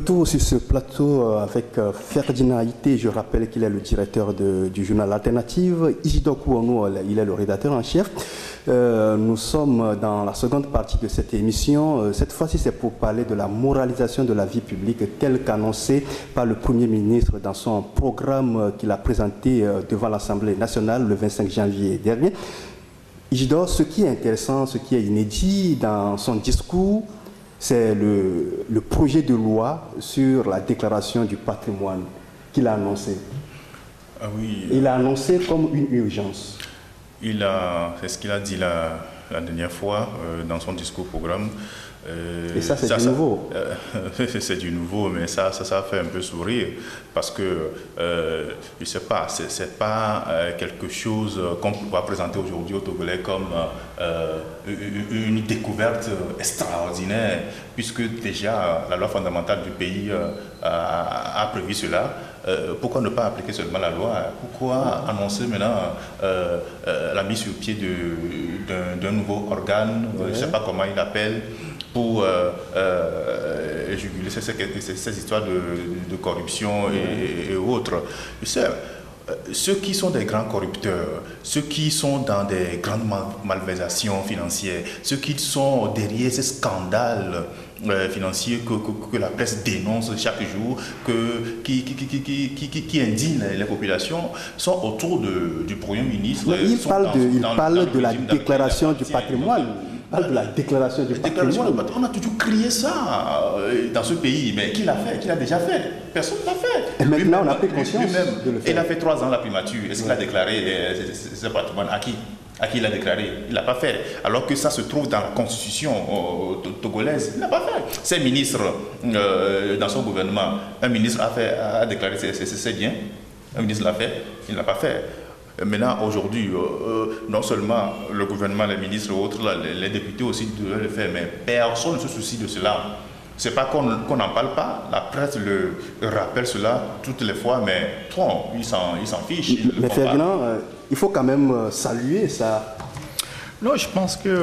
retour sur ce plateau avec Ferdinand Haïté. Je rappelle qu'il est le directeur du journal Alternative. Isidore Kouanou, il est le rédacteur en chef. Nous sommes dans la seconde partie de cette émission. Cette fois-ci, c'est pour parler de la moralisation de la vie publique telle qu'annoncée par le Premier ministre dans son programme qu'il a présenté devant l'Assemblée nationale le 25 janvier dernier. Isidore, ce qui est intéressant, ce qui est inédit dans son discours, c'est le projet de loi sur la déclaration du patrimoine qu'il a annoncé. Ah oui. Il a annoncé comme une urgence. C'est ce qu'il a dit la dernière fois dans son discours programme. Et ça, c'est du nouveau. C'est du nouveau, mais ça fait un peu sourire parce que, je ne sais pas, c'est pas quelque chose qu'on va présenter aujourd'hui au Togolais comme une découverte extraordinaire, puisque déjà la loi fondamentale du pays a prévu cela. Pourquoi ne pas appliquer seulement la loi? Pourquoi annoncer maintenant la mise sur pied d'un nouveau organe, je ne sais pas comment il l'appelle, pour juguler ces histoires de corruption et autres. Ceux qui sont des grands corrupteurs, ceux qui sont dans des grandes malversations financières, ceux qui sont derrière ces scandales financiers que la presse dénonce chaque jour, qui indignent les populations, sont autour du Premier ministre. Il parle de la déclaration du patrimoine. De la déclaration du patrimoine. On a toujours crié ça dans ce pays, mais qui l'a fait? Qui l'a déjà fait? Personne ne l'a fait. Et maintenant, on a pris conscience de le faire. Il a fait 3 ans la primature. Est-ce qu'il a déclaré ce patrimoine à qui? À qui il a déclaré? Il ne l'a pas fait. Alors que ça se trouve dans la constitution togolaise. Il ne l'a pas fait. Ces ministres, dans son gouvernement, un ministre a déclaré ses biens. Un ministre l'a fait. Il ne l'a pas fait. Maintenant, aujourd'hui, non seulement le gouvernement, les ministres et autres, les députés aussi doivent le faire, mais personne ne se soucie de cela. Ce n'est pas qu'on n'en parle pas, la presse le rappelle cela toutes les fois, mais ils s'en fichent. Mais Ferdinand, il faut quand même saluer ça. Non, je pense que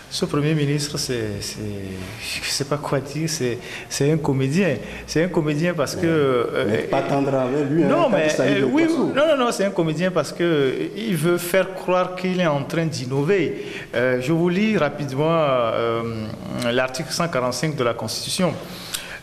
ce Premier ministre, je ne sais pas quoi dire, c'est un comédien. C'est un comédien parce que... pas tendre avec lui. Non, mais oui, non, c'est un comédien parce qu'il veut faire croire qu'il est en train d'innover. Je vous lis rapidement l'article 145 de la Constitution.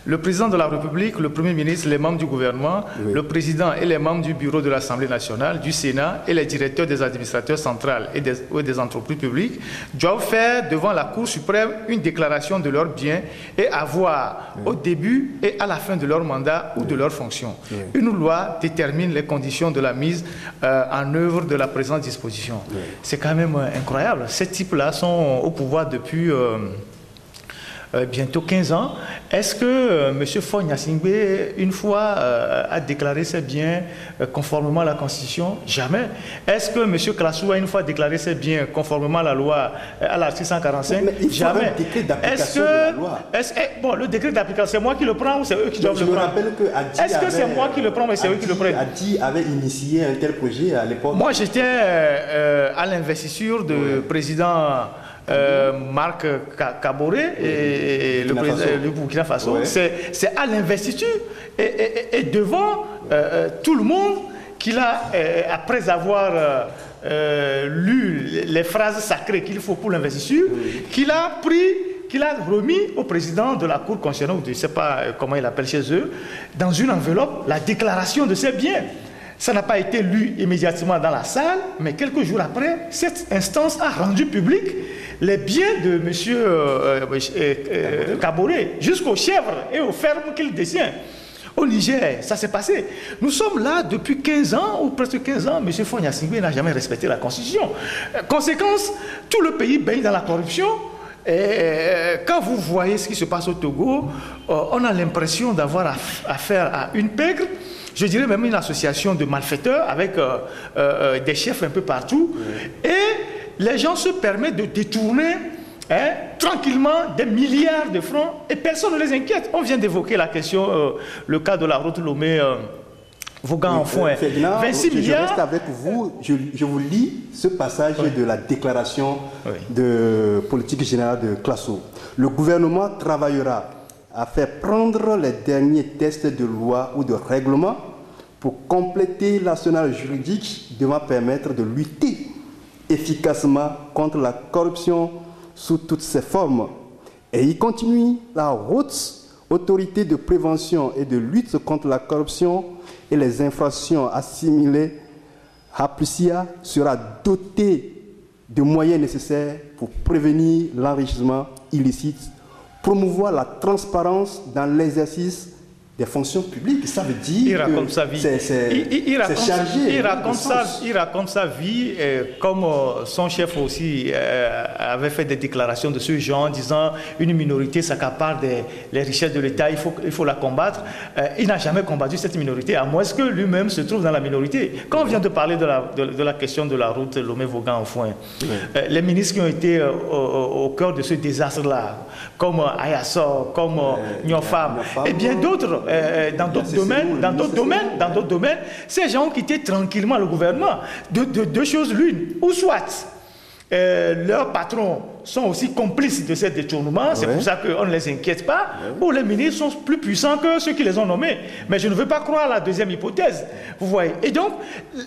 Le président de la République, le Premier ministre, les membres du gouvernement, le président et les membres du bureau de l'Assemblée nationale, du Sénat et les directeurs des administrateurs centrales et des entreprises publiques doivent faire devant la Cour suprême une déclaration de leurs biens et avoir au début et à la fin de leur mandat ou de leur fonction. Une loi détermine les conditions de la mise en œuvre de la présente disposition. C'est quand même incroyable. Ces types-là sont au pouvoir depuis... bientôt 15 ans. Est-ce que M. Faure Gnassingbé, une fois, a déclaré ses biens conformément à la Constitution? Jamais. Est-ce que M. Krassou a une fois déclaré ses biens conformément à la loi, à l'article 145? Jamais. Est-ce que bon, le décret d'application, c'est moi qui le prends ou c'est eux qui doivent le prendre? Est-ce que c'est moi qui le prends, mais c'est eux qui le prennent? Adi avait initié un tel projet à l'époque. Moi, j'étais à l'investiture du président Marc Kaboré et le Burkina Faso. C'est à l'investiture et devant tout le monde qu'il a, après avoir lu les phrases sacrées qu'il faut pour l'investiture, qu'il a remis au président de la Cour constitutionnelle, je ne sais pas comment il appelle chez eux, dans une enveloppe, la déclaration de ses biens. Ça n'a pas été lu immédiatement dans la salle, mais quelques jours après, cette instance a rendu public les biens de M. Kaboré, jusqu'aux chèvres et aux fermes qu'il détient. Au Niger, ça s'est passé. Nous sommes là depuis 15 ans, ou presque 15 ans. M. Faure Gnassingbé n'a jamais respecté la Constitution. Conséquence, tout le pays baigne dans la corruption. Et quand vous voyez ce qui se passe au Togo, on a l'impression d'avoir affaire à une pègre. Je dirais même une association de malfaiteurs avec des chefs un peu partout. Et les gens se permettent de détourner tranquillement des milliards de francs et personne ne les inquiète. On vient d'évoquer la question, le cas de la route Lomé Vaughan en fond. 26 milliards. Je reste avec vous, je vous lis ce passage de la déclaration de politique générale de Klasso. Le gouvernement travaillera à faire prendre les derniers tests de loi ou de règlement pour compléter l'arsenal juridique devant permettre de lutter efficacement contre la corruption sous toutes ses formes. Et il continue, la haute autorité de prévention et de lutte contre la corruption et les infractions assimilées, APRUSIA, sera dotée de moyens nécessaires pour prévenir l'enrichissement illicite, promouvoir la transparence dans l'exercice des fonctions publiques. Ça veut dire il raconte sa vie. C'est chargé. Il raconte sa vie, comme son chef aussi avait fait des déclarations de ce genre, disant une minorité s'accapare les richesses de l'État, il faut la combattre. Il n'a jamais combattu cette minorité, à moins que lui-même se trouve dans la minorité. Quand on vient de parler de la question de la route Lomé-Vaughan au Foin, les ministres qui ont été au cœur de ce désastre-là, comme Ayassor, comme Nyofam, et bien d'autres, dans d'autres domaines, ces gens ont quitté tranquillement le gouvernement. Deux choses l'une, ou soit leurs patrons sont aussi complices de ces détournements, c'est pour ça qu'on ne les inquiète pas, ou les ministres sont plus puissants que ceux qui les ont nommés. Mais je ne veux pas croire à la deuxième hypothèse, vous voyez. Et donc,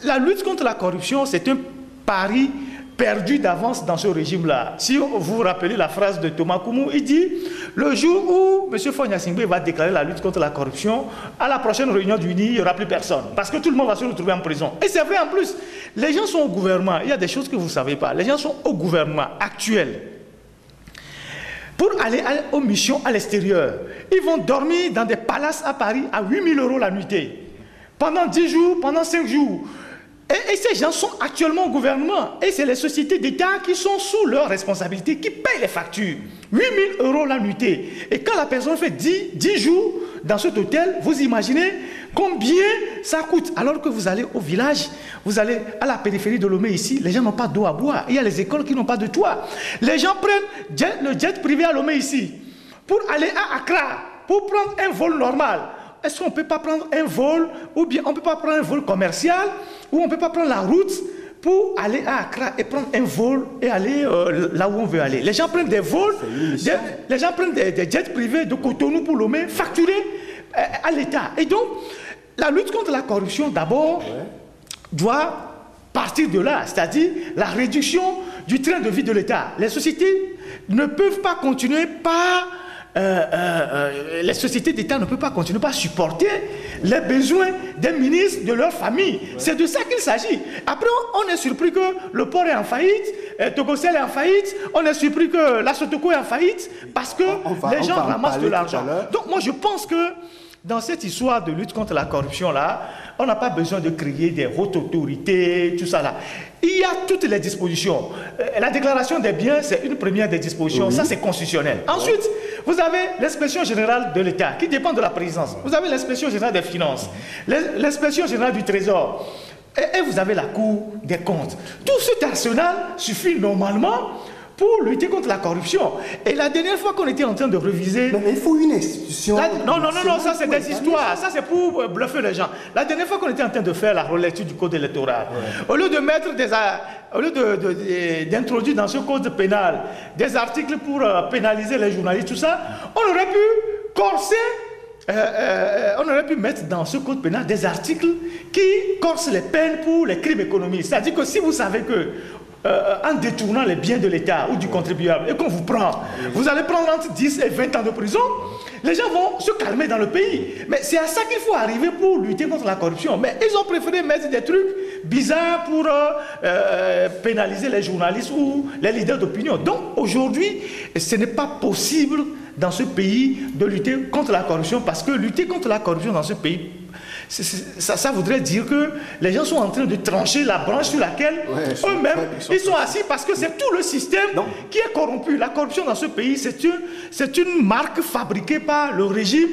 la lutte contre la corruption, c'est un pari perdu d'avance dans ce régime-là. Si vous vous rappelez la phrase de Thomas Koumou, il dit « Le jour où M. Fogna Singbe va déclarer la lutte contre la corruption, à la prochaine réunion du NI, il n'y aura plus personne. Parce que tout le monde va se retrouver en prison. » Et c'est vrai en plus. Les gens sont au gouvernement. Il y a des choses que vous ne savez pas. Les gens sont au gouvernement actuel. Pour aller aux missions à l'extérieur, ils vont dormir dans des palaces à Paris à 8 000 € la nuitée. Pendant 10 jours, pendant 5 jours. Et ces gens sont actuellement au gouvernement. Et c'est les sociétés d'État qui sont sous leur responsabilité, qui payent les factures. 8 000 € la nuitée. Et quand la personne fait 10 jours dans cet hôtel, vous imaginez combien ça coûte. Alors que vous allez au village, vous allez à la périphérie de Lomé ici, les gens n'ont pas d'eau à boire. Il y a les écoles qui n'ont pas de toit. Les gens prennent le jet privé à Lomé ici pour aller à Accra, pour prendre un vol normal. Est-ce qu'on ne peut pas prendre un vol, ou bien on ne peut pas prendre un vol commercial, ou on ne peut pas prendre la route pour aller à Accra et prendre un vol et aller là où on veut aller. Les gens prennent des vols, les gens prennent des jets privés de Cotonou pour Lomé, facturés à l'État. Et donc, la lutte contre la corruption, d'abord, doit partir de là, c'est-à-dire la réduction du train de vie de l'État. Les sociétés ne peuvent pas continuer par... les sociétés d'État ne peuvent pas continuer à supporter les besoins des ministres, de leur famille. C'est de ça qu'il s'agit. Après, on est surpris que le port est en faillite, Togocel est en faillite, on est surpris que la Sotoko est en faillite, parce que les gens ramassent de l'argent. Donc moi je pense que dans cette histoire de lutte contre la corruption là, on n'a pas besoin de créer des hautes autorités, tout ça là. Il y a toutes les dispositions. La déclaration des biens, c'est une première des dispositions. Oui. Ça, c'est constitutionnel. Ensuite, vous avez l'inspection générale de l'État, qui dépend de la présidence. Vous avez l'inspection générale des finances, l'inspection générale du trésor. Et vous avez la Cour des comptes. Tout cet arsenal suffit normalement pour lutter contre la corruption. Et la dernière fois qu'on était en train de réviser... Mais il faut une institution... Non, ça c'est des histoires. Ça c'est pour bluffer les gens. La dernière fois qu'on était en train de faire la relecture du code électoral, au lieu de mettre d'introduire dans ce code pénal des articles pour pénaliser les journalistes, tout ça, on aurait pu corser... on aurait pu mettre dans ce code pénal des articles qui corsent les peines pour les crimes économiques. C'est-à-dire que si vous savez que en détournant les biens de l'État ou du contribuable et qu'on vous prend, vous allez prendre entre 10 et 20 ans de prison, les gens vont se calmer dans le pays. Mais c'est à ça qu'il faut arriver pour lutter contre la corruption. Mais ils ont préféré mettre des trucs bizarres pour pénaliser les journalistes ou les leaders d'opinion. Donc aujourd'hui, ce n'est pas possible dans ce pays de lutter contre la corruption, parce que lutter contre la corruption dans ce pays, ça voudrait dire que les gens sont en train de trancher la branche sur laquelle eux-mêmes ils sont assis, parce que c'est tout le système qui est corrompu. La corruption dans ce pays, c'est une marque fabriquée par le régime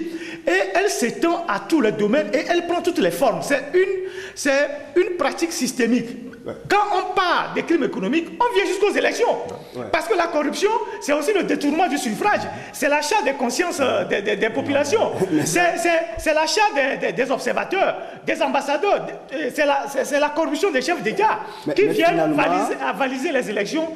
et elle s'étend à tous les domaines et elle prend toutes les formes. C'est une pratique systémique. quand on parle des crimes économiques, on vient jusqu'aux élections. Parce que la corruption, c'est aussi le détournement du suffrage. C'est l'achat des consciences des populations. C'est l'achat des observateurs, des ambassadeurs. C'est la corruption des chefs d'État qui viennent valiser les élections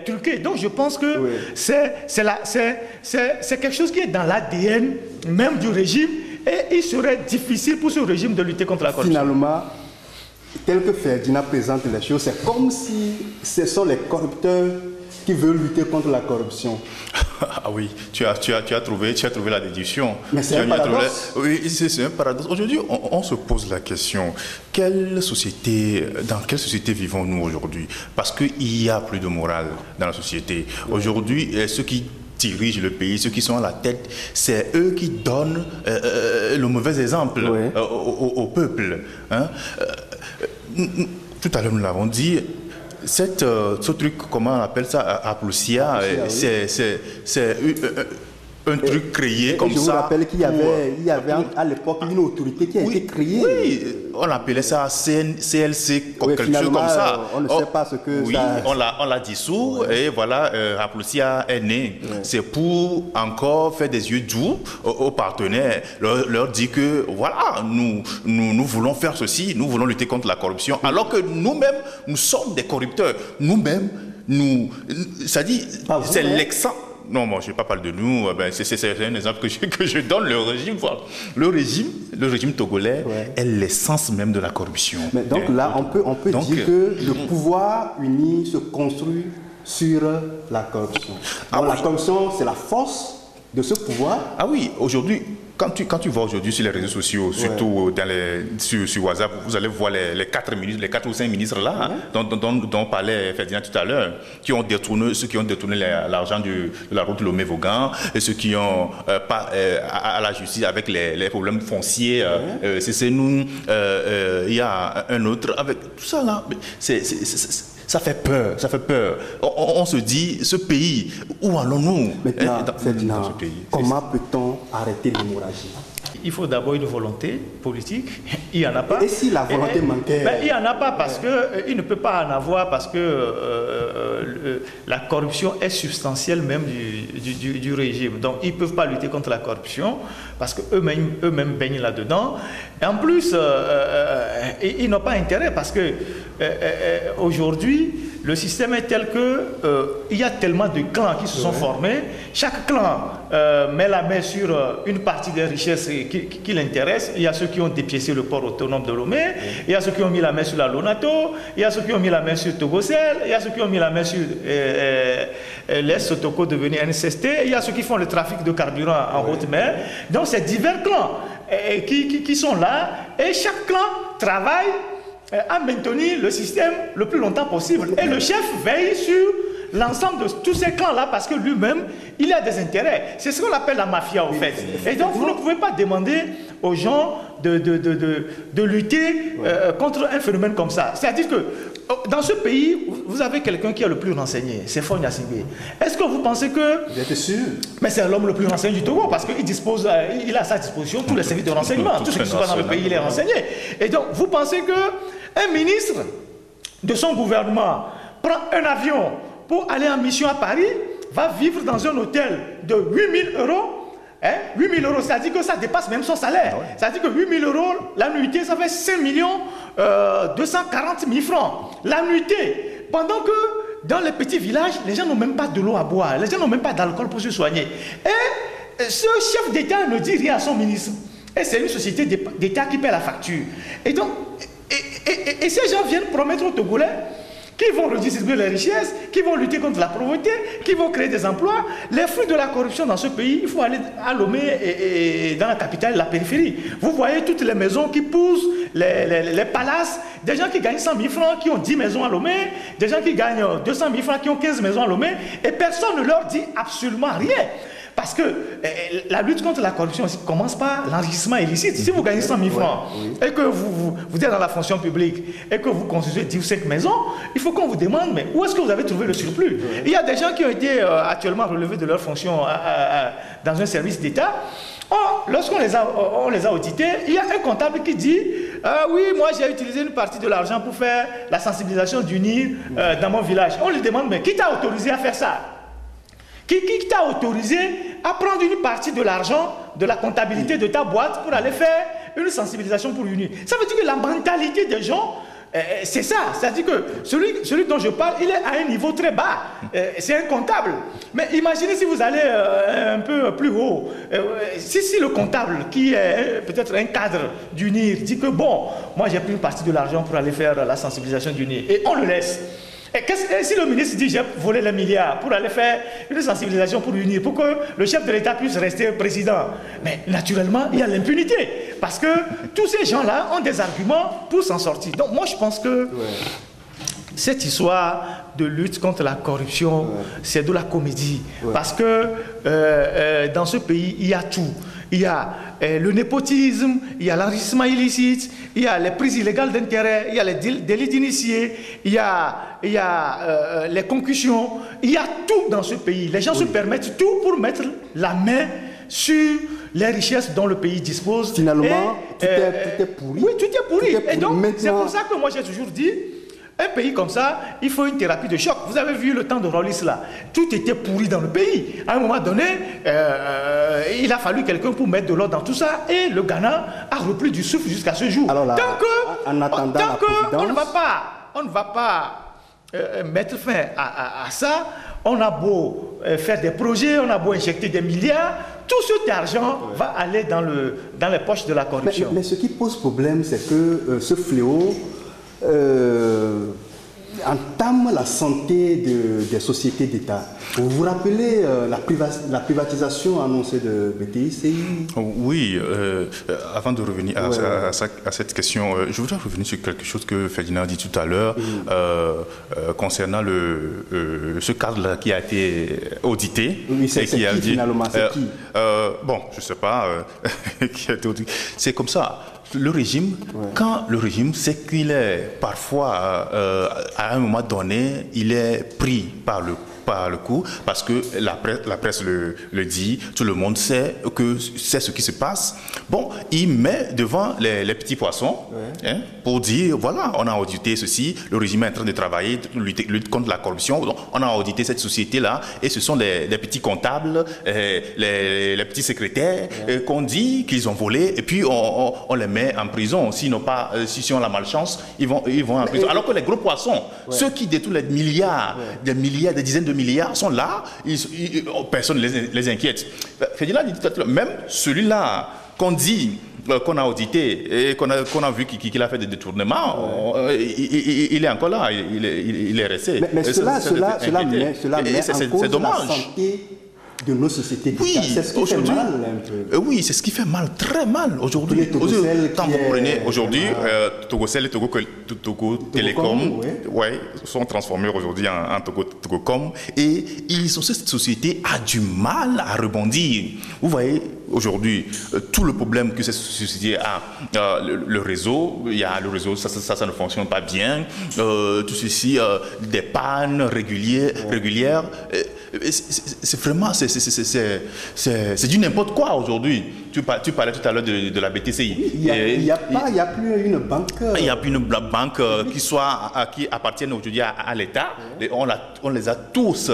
truquées. Donc je pense que c'est quelque chose qui est dans l'ADN même du régime. Et il serait difficile pour ce régime de lutter contre la corruption. Finalement, tel que Ferdinand présente les choses, c'est comme si ce sont les corrupteurs qui veulent lutter contre la corruption. Ah oui, tu as trouvé la déduction. Mais c'est un paradoxe. Oui, c'est un paradoxe. Aujourd'hui, on se pose la question, dans quelle société vivons-nous aujourd'hui? Parce qu'il n'y a plus de morale dans la société. Aujourd'hui, ceux qui dirigent le pays, ceux qui sont à la tête, c'est eux qui donnent le mauvais exemple au peuple. Hein? Tout à l'heure, nous l'avons dit, ce truc, comment on appelle ça, Aplousia, c'est un truc créé comme ça. Je vous rappelle qu'il y avait à l'époque une autorité qui a été créée. Oui, on appelait ça CLC, quelque chose comme ça. On ne sait pas ce que ça... on l'a dissous et voilà, Aplousia est né. C'est pour encore faire des yeux doux aux partenaires, leur dire que voilà, nous voulons faire ceci, nous voulons lutter contre la corruption, alors que nous-mêmes, nous sommes des corrupteurs. Nous-mêmes, ça dit, c'est l'exemple. Non, moi, je ne vais pas parler de nous. C'est un exemple que je donne. Le régime togolais est l'essence même de la corruption. Mais donc là, on peut dire que le pouvoir uni se construit sur la corruption. Donc, la corruption, c'est la force de ce pouvoir. Ah oui, aujourd'hui, quand tu vas aujourd'hui sur les réseaux sociaux, surtout sur WhatsApp, vous allez voir les 4 ou 5 ministres là, dont parlait Ferdinand tout à l'heure, ceux qui ont détourné l'argent de la route Lomé-Vaughan, et ceux qui ont à la justice avec les problèmes fonciers, c'est nous, il y a un autre, avec tout ça là, ça fait peur, On se dit, ce pays, où allons-nous? Maintenant, dans ce pays, comment peut-on arrêter l'hémorragie? Il faut d'abord une volonté politique. Il n'y en a pas. Et si la volonté manquait? Il n'y en a pas parce qu'il ne peut pas en avoir parce que la corruption est substantielle même du régime. Donc ils ne peuvent pas lutter contre la corruption parce qu'eux-mêmes baignent là-dedans. Et en plus, ils n'ont pas intérêt parce que aujourd'hui, le système est tel qu'il y a tellement de clans qui se sont formés. Chaque clan met la main sur une partie des richesses qui l'intéresse. Il y a ceux qui ont dépiécé le port autonome de Lomé, il y a ceux qui ont mis la main sur la Lonato, il y a ceux qui ont mis la main sur Togocel, il y a ceux qui ont mis la main sur l'Est Sotoko devenu NCST, il y a ceux qui font le trafic de carburant en haute mer. Donc c'est divers clans qui sont là et chaque clan travaille à maintenir le système le plus longtemps possible. Et le chef veille sur l'ensemble de tous ces clans-là parce que lui-même, il a des intérêts. C'est ce qu'on appelle la mafia, en fait. Et donc, vous ne pouvez pas demander aux gens de lutter contre un phénomène comme ça. C'est-à-dire que dans ce pays, vous avez quelqu'un qui est le plus renseigné, c'est Faure Gnassingbé. Est-ce que vous pensez que... Vous êtes sûr? Mais c'est l'homme le plus renseigné du Togo parce qu'il dispose, il a à sa disposition tous les services de renseignement. Tout ce qui se passe dans le pays, il est renseigné. Et donc, vous pensez qu'un ministre de son gouvernement prend un avion pour aller en mission à Paris, va vivre dans un hôtel de 8 000 €. 8 000 €, c'est-à-dire que ça dépasse même son salaire. C'est-à-dire que 8 000 € la nuitée, ça fait 5 240 000 francs la nuitée. Pendant que dans les petits villages, les gens n'ont même pas de l'eau à boire, les gens n'ont même pas d'alcool pour se soigner. Et ce chef d'État ne dit rien à son ministre. Et c'est une société d'État qui paie la facture. Et donc, et ces gens viennent promettre aux Togolais qui vont redistribuer les richesses, qui vont lutter contre la pauvreté, qui vont créer des emplois. Les fruits de la corruption dans ce pays, il faut aller à Lomé et dans la capitale, la périphérie. Vous voyez toutes les maisons qui poussent, les palaces, des gens qui gagnent 100 000 francs, qui ont 10 maisons à Lomé, des gens qui gagnent 200 000 francs, qui ont 15 maisons à Lomé, et personne ne leur dit absolument rien. Parce que la lutte contre la corruption commence par l'enrichissement illicite. Si vous gagnez 100 000 francs et que vous êtes dans la fonction publique et que vous construisez 10 ou 5 maisons, il faut qu'on vous demande, mais où est-ce que vous avez trouvé le surplus? Il y a des gens qui ont été actuellement relevés de leur fonction dans un service d'État. Lorsqu'on les a audités, il y a un comptable qui dit oui, moi j'ai utilisé une partie de l'argent pour faire la sensibilisation du NIR dans mon village. On lui demande, mais qui t'a autorisé à faire ça? Qui t'a autorisé à prendre une partie de l'argent de la comptabilité de ta boîte pour aller faire une sensibilisation pour l'UNIR? Ça veut dire que la mentalité des gens, c'est ça. C'est-à-dire que celui dont je parle, il est à un niveau très bas. C'est un comptable. Mais imaginez si vous allez un peu plus haut. Si le comptable, qui est peut-être un cadre du NIR, dit que bon, moi j'ai pris une partie de l'argent pour aller faire la sensibilisation du NIR, et on le laisse. Et si le ministre dit j'ai volé les milliards pour aller faire une sensibilisation pour l'UNIR, pour que le chef de l'État puisse rester président, mais naturellement il y a l'impunité, parce que tous ces gens-là ont des arguments pour s'en sortir. Donc moi je pense que cette histoire de lutte contre la corruption, c'est de la comédie, parce que dans ce pays il y a tout. Il y a le népotisme, il y a l'enrichissement illicite, il y a les prises illégales d'intérêt, il y a les délits d'initiés, il y a les concussions, il y a tout dans ce pays. Les gens se permettent tout pour mettre la main sur les richesses dont le pays dispose. Finalement, tout est pourri. Oui, tout est pourri. Et donc, maintenant... c'est pour ça que moi j'ai toujours dit, un pays comme ça, il faut une thérapie de choc. Vous avez vu le temps de Rollis là. Tout était pourri dans le pays. À un moment donné, il a fallu quelqu'un pour mettre de l'ordre dans tout ça. Et le Ghana a repris du souffle jusqu'à ce jour. Alors là, on ne va pas mettre fin à ça. On a beau faire des projets, on a beau injecter des milliards, tout cet argent va aller dans les poches de la corruption. Mais ce qui pose problème, c'est que ce fléau entame la santé des sociétés d'État. Vous vous rappelez la privatisation annoncée de BTICI? Oui, avant de revenir à cette question, je voudrais revenir sur quelque chose que Ferdinand a dit tout à l'heure concernant ce cadre-là qui a été audité. Oui, c'est qui finalement? C'est qui? Bon, je ne sais pas qui a été audité. C'est comme ça. Le régime, quand le régime sait qu'il est parfois, à un moment donné, il est pris par le coup, parce que la presse le dit, tout le monde sait que c'est ce qui se passe. Bon, il met devant les petits poissons pour dire, voilà, on a audité ceci, le régime est en train de travailler, lutter contre la corruption, donc on a audité cette société-là, et ce sont les petits comptables, les petits secrétaires qu'on dit qu'ils ont volé, et puis on les met en prison. S'ils ont la malchance, ils vont en prison. Alors que les gros poissons, ceux qui détournent les milliards, des dizaines de milliards sont là, personne ne les inquiète. Ferdinand dit tout à l'heure, même celui-là qu'on dit, qu'on a audité et qu'on a vu qu'il a fait des détournements, il est encore là, il est resté. Mais cela met en cause la santé de nos sociétés. Oui, c'est ce qui fait mal un peu. Oui, c'est ce qui fait mal, très mal aujourd'hui. Quand vous prenez aujourd'hui, Togocel et Togo Télécom sont transformés aujourd'hui en Togocom, et cette société a du mal à rebondir. Vous voyez, aujourd'hui, tout le problème que cette société a, le réseau, il y a le réseau, ça ne fonctionne pas bien, tout ceci, des pannes régulières, c'est vraiment, c'est du n'importe quoi aujourd'hui. Tu parlais tout à l'heure de la BTCI. Il n'y a plus une banque. Il n'y a plus une banque qui appartienne aujourd'hui à l'État. On les a tous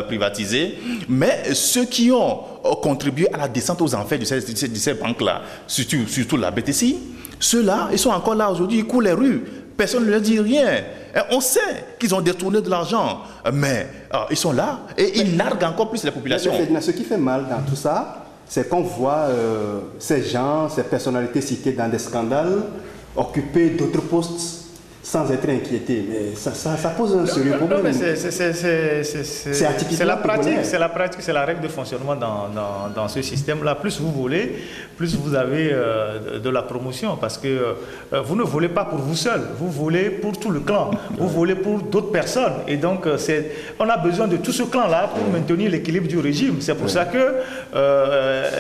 privatisés. Mais ceux qui ont contribué à la descente aux enfers de ces banques-là, surtout la BTCI, ceux-là, ils sont encore là aujourd'hui, ils courent les rues. Personne ne leur dit rien. On sait qu'ils ont détourné de l'argent, mais ils sont là et ils narguent encore plus la population. Ce qui fait mal dans tout ça, c'est qu'on voit ces gens, ces personnalités citées dans des scandales, occuper d'autres postes sans être inquiétés. Mais ça pose un sérieux problème. C'est la pratique, c'est la règle de fonctionnement dans ce système-là. Plus vous volez, plus vous avez de la promotion, parce que vous ne volez pas pour vous seul, vous volez pour tout le clan, vous volez pour d'autres personnes. Et donc, on a besoin de tout ce clan-là pour maintenir l'équilibre du régime. C'est pour ça que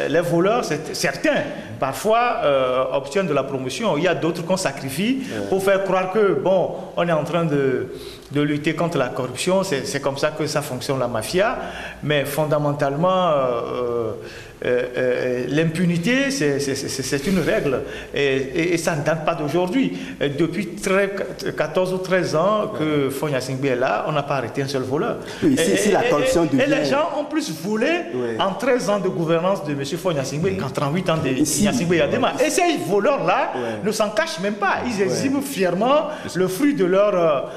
les voleurs, certains, parfois, obtiennent de la promotion. Il y a d'autres qu'on sacrifie pour faire croire que, bon, on est en train de lutter contre la corruption, c'est comme ça que ça fonctionne la mafia, mais fondamentalement, l'impunité, c'est une règle. Et ça ne date pas d'aujourd'hui. Depuis 14 ou 13 ans que Faure Gnassingbé est là, on n'a pas arrêté un seul voleur. Oui, si la corruption devient... Et les gens ont plus volé en 13 ans de gouvernance de M. Faure Gnassingbé qu'en 38 ans de Gnassingbé Yadema. Et ces voleurs-là ne s'en cachent même pas. Ils exhibent fièrement le fruit de leur,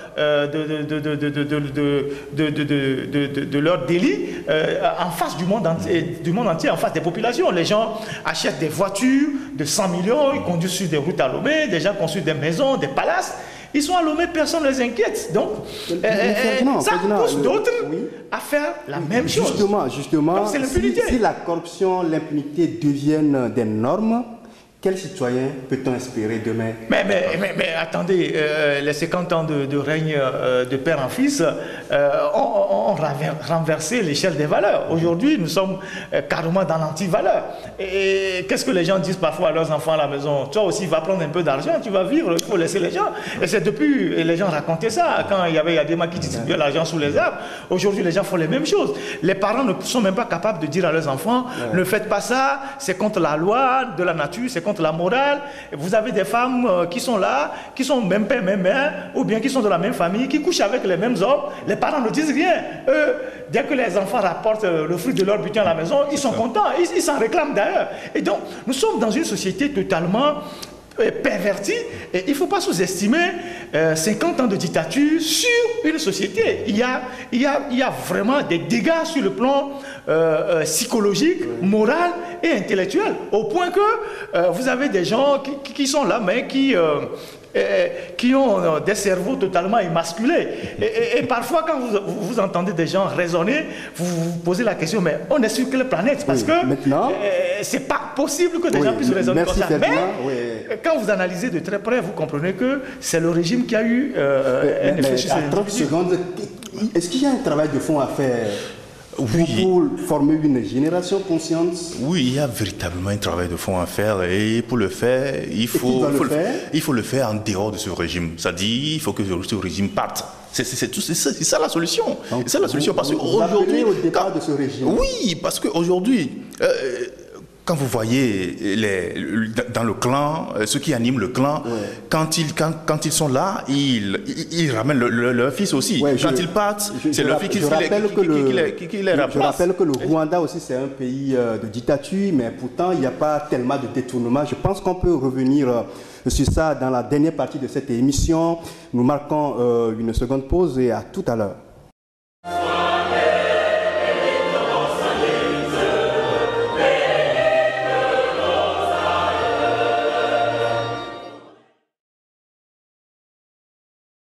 de leur délit en face du monde entier, en face des populations. Les gens achètent des voitures de 100 millions, ils conduisent sur des routes à Lomé, des gens construisent des maisons, des palaces. Ils sont à Lomé, personne ne les inquiète. Donc, ça pousse d'autres à faire la même chose. Justement, donc, si la corruption, l'impunité deviennent des normes, quel citoyen peut-on espérer demain? Mais attendez, les 50 ans de règne de père en fils ont renversé l'échelle des valeurs. Aujourd'hui, nous sommes carrément dans l'anti-valeur. Et qu'est-ce que les gens disent parfois à leurs enfants à la maison? Toi aussi, va prendre un peu d'argent, tu vas vivre, il faut laisser les gens. Et c'est depuis, et les gens racontaient ça, quand il y avait Yadema qui distribuait l'argent sous les arbres. Aujourd'hui, les gens font les mêmes choses. Les parents ne sont même pas capables de dire à leurs enfants, ne faites pas ça, c'est contre la loi de la nature, c'est contre la morale. Vous avez des femmes qui sont là, qui sont même père, même mère, ou bien qui sont de la même famille, qui couchent avec les mêmes hommes. Les parents ne disent rien. Eux, dès que les enfants rapportent le fruit de leur butin à la maison, ils sont contents. Ils s'en réclament d'ailleurs. Et donc, nous sommes dans une société totalement perverti, et il ne faut pas sous-estimer 50 ans de dictature sur une société. Il y a vraiment des dégâts sur le plan psychologique, moral et intellectuel, au point que vous avez des gens qui sont là, mais qui ont des cerveaux totalement émasculés. Et parfois, quand vous entendez des gens raisonner, vous vous posez la question, mais on est sur quelle planète? Parce que c'est pas possible que des gens puissent raisonner comme ça. Mais quand vous analysez de très près, vous comprenez que c'est le régime qui a eu un effet sur ces 30 secondes, est-ce qu'il y a un travail de fond à faire pour former une génération consciente? Oui, il y a véritablement un travail de fond à faire, et pour le faire, il faut le faire en dehors de ce régime. C'est-à-dire, il faut que ce régime parte. C'est ça la solution. C'est la solution parce qu'aujourd'hui, au départ de ce régime. Oui, parce qu'aujourd'hui, quand vous voyez dans le clan, ceux qui animent le clan, quand ils sont là, ils ramènent leur fils aussi. Quand ils partent, c'est leur fils qui les remplace. Je rappelle que le Rwanda aussi, c'est un pays de dictature, mais pourtant, il n'y a pas tellement de détournement. Je pense qu'on peut revenir sur ça dans la dernière partie de cette émission. Nous marquons une seconde pause et à tout à l'heure.